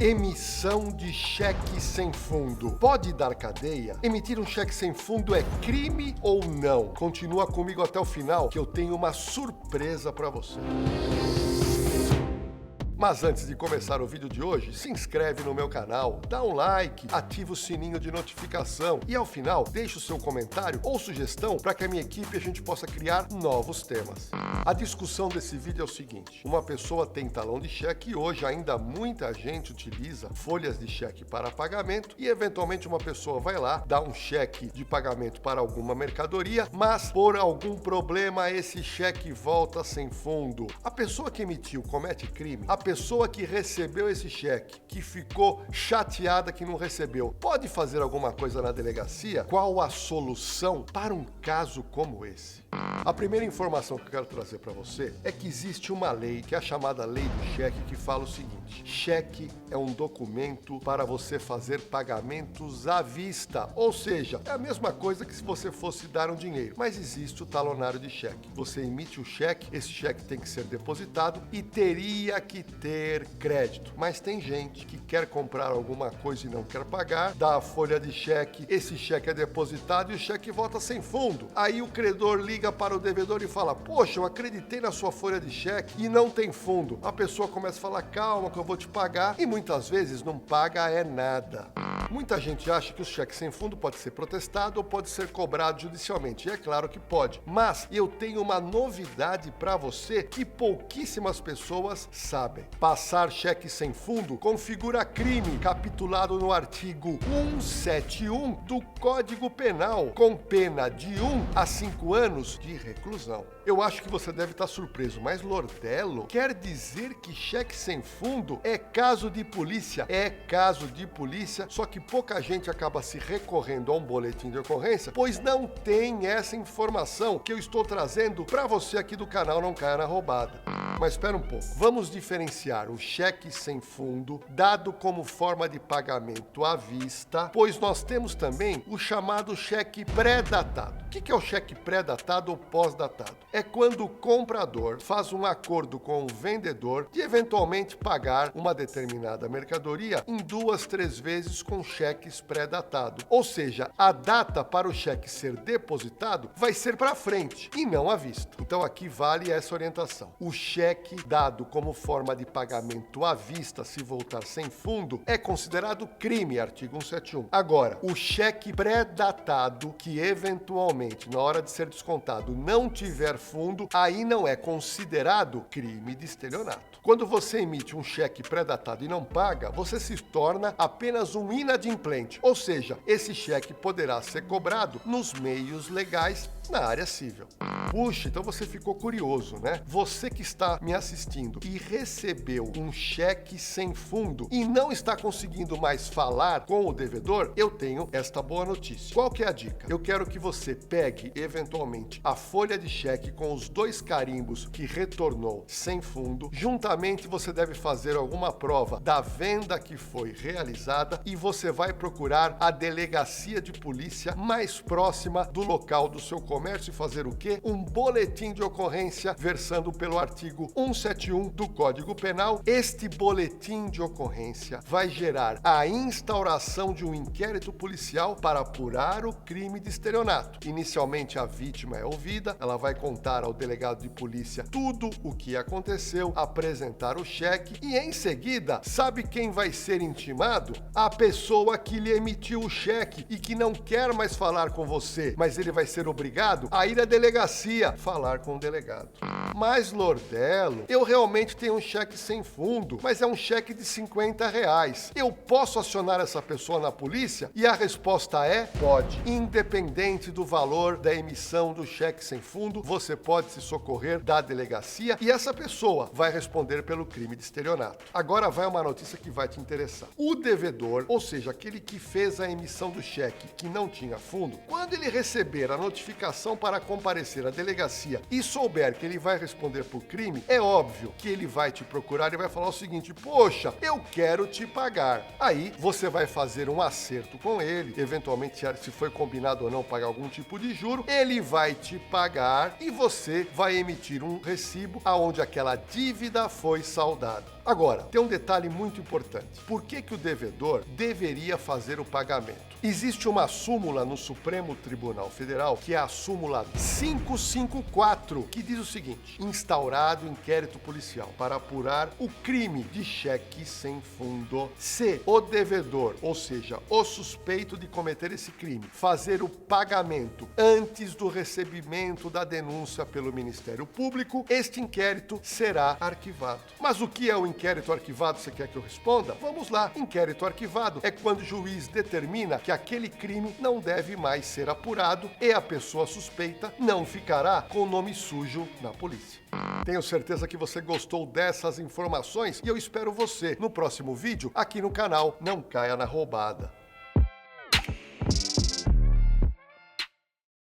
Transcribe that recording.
Emissão de cheque sem fundo. Pode dar cadeia? Emitir um cheque sem fundo é crime ou não? Continua comigo até o final que eu tenho uma surpresa para você. Mas antes de começar o vídeo de hoje, se inscreve no meu canal, dá um like, ativa o sininho de notificação e ao final deixa o seu comentário ou sugestão para que a minha equipe e a gente possa criar novos temas. A discussão desse vídeo é o seguinte: uma pessoa tem talão de cheque e hoje ainda muita gente utiliza folhas de cheque para pagamento e eventualmente uma pessoa vai lá, dá um cheque de pagamento para alguma mercadoria, mas por algum problema esse cheque volta sem fundo. A pessoa que emitiu comete crime? A pessoa que recebeu esse cheque, que ficou chateada que não recebeu, pode fazer alguma coisa na delegacia? Qual a solução para um caso como esse? A primeira informação que eu quero trazer para você é que existe uma lei, que é a chamada Lei do Cheque, que fala o seguinte: cheque é um documento para você fazer pagamentos à vista, ou seja, é a mesma coisa que se você fosse dar um dinheiro, mas existe o talonário de cheque. Você emite o cheque, esse cheque tem que ser depositado e teria que ter crédito. Mas tem gente que quer comprar alguma coisa e não quer pagar, dá a folha de cheque, esse cheque é depositado e o cheque volta sem fundo. Aí o credor liga para o devedor e fala: poxa, eu acreditei na sua folha de cheque e não tem fundo. A pessoa começa a falar: calma que eu vou te pagar, e muitas vezes não paga é nada. Muita gente acha que o cheque sem fundo pode ser protestado ou pode ser cobrado judicialmente, e é claro que pode, mas eu tenho uma novidade para você que pouquíssimas pessoas sabem. Passar cheque sem fundo configura crime capitulado no artigo 171 do Código Penal, com pena de 1 a 5 anos de reclusão. Eu acho que você deve estar surpreso, mas Lordelo, quer dizer que cheque sem fundo é caso de polícia? É caso de polícia, só que pouca gente acaba se recorrendo a um boletim de ocorrência, pois não tem essa informação que eu estou trazendo para você aqui do canal Não Caia na Roubada. Mas espera um pouco, vamos diferenciar o cheque sem fundo, dado como forma de pagamento à vista, pois nós temos também o chamado cheque pré-datado. O que é o cheque pré-datado ou pós-datado? É quando o comprador faz um acordo com o vendedor de eventualmente pagar uma determinada mercadoria em 2, 3 vezes com cheques pré-datados. Ou seja, a data para o cheque ser depositado vai ser para frente e não à vista. Então aqui vale essa orientação. O cheque dado como forma de pagamento à vista, se voltar sem fundo, é considerado crime, artigo 171. Agora, o cheque pré-datado, que eventualmente na hora de ser descontado não tiver fundo, aí não é considerado crime de estelionato. Quando você emite um cheque pré-datado e não paga, você se torna apenas um inadimplente, ou seja, esse cheque poderá ser cobrado nos meios legais na área civil. Puxa, então você ficou curioso, né? Você que está me assistindo e recebeu um cheque sem fundo e não está conseguindo mais falar com o devedor, eu tenho esta boa notícia. Qual que é a dica? Eu quero que você pegue, eventualmente, a folha de cheque com os 2 carimbos que retornou sem fundo. Juntamente, você deve fazer alguma prova da venda que foi realizada e você vai procurar a delegacia de polícia mais próxima do local do seu comércio e fazer o quê? Um boletim de ocorrência versando pelo artigo 171 do Código Penal. Este boletim de ocorrência vai gerar a instauração de um inquérito policial para apurar o crime de estelionato. Inicialmente a vítima é ouvida, ela vai contar ao delegado de polícia tudo o que aconteceu, apresentar o cheque e em seguida, sabe quem vai ser intimado? A pessoa que lhe emitiu o cheque e que não quer mais falar com você, mas ele vai ser obrigado a ir à delegacia falar com o delegado. Mas Lordelo, eu realmente tenho um cheque sem fundo, mas é um cheque de R$50. Eu posso acionar essa pessoa na polícia? E a resposta é: pode. Independente do valor da emissão do cheque sem fundo, você pode se socorrer da delegacia e essa pessoa vai responder pelo crime de estelionato. Agora vai uma notícia que vai te interessar. O devedor, ou seja, aquele que fez a emissão do cheque que não tinha fundo, quando ele receber a notificação para comparecer à delegacia e souber que ele vai responder por crime, é óbvio que ele vai te procurar e vai falar o seguinte: poxa, eu quero te pagar. Aí você vai fazer um acerto com ele, eventualmente se foi combinado ou não pagar algum tipo de juro, ele vai te pagar e você vai emitir um recibo aonde aquela dívida foi saldada. Agora, tem um detalhe muito importante. Por que o devedor deveria fazer o pagamento? Existe uma súmula no Supremo Tribunal Federal, que é a súmula 554, que diz o seguinte: instaurado inquérito policial para apurar o crime de cheque sem fundo, se o devedor, ou seja, o suspeito de cometer esse crime, fazer o pagamento antes do recebimento da denúncia pelo Ministério Público, este inquérito será arquivado. Mas o que é o inquérito arquivado? Você quer que eu responda? Vamos lá. Inquérito arquivado é quando o juiz determina que aquele crime não deve mais ser apurado e a pessoa suspeita não ficará com o nome sujo na polícia. Tenho certeza que você gostou dessas informações e eu espero você no próximo vídeo aqui no canal Não Caia na Roubada.